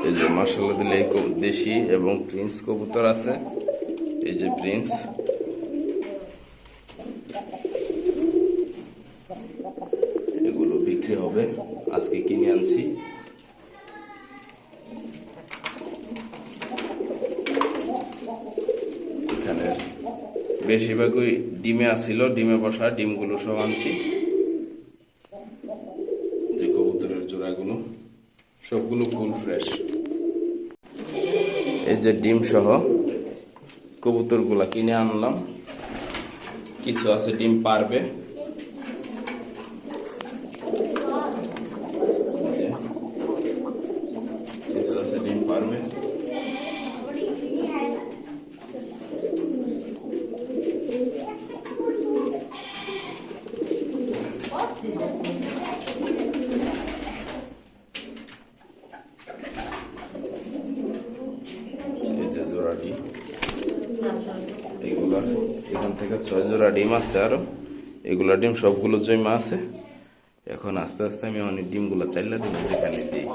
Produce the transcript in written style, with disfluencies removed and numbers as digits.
এই যে মাশাআল্লাহ দিলে দেশি এবং প্রিন্স কবুতর আছে। এই যে প্রিন্স, এগুলো বিক্রি হবে, আজকে কিনে আনছি। এখানে বেশিরভাগই ডিমে আছিল, ডিমে বসা ডিমগুলো সব আনছি। যে কবুতরের জোড়াগুলো সবগুলো ফুল ফ্রেশ। এই যে ডিম সহ কবুতরগুলা কিনে আনলাম, কিছু আছে ডিম পারবে। কিছু আছে ডিম পারবে। এই যে জোড়া ডিম, এগুলা এখান থেকে 6 জোড়া ডিম আছে। আরো এগুলা ডিম সবগুলো জমা আছে। এখন আস্তে আস্তে আমি অনেক ডিমগুলা চাইলা দিব, যেখানে দিই।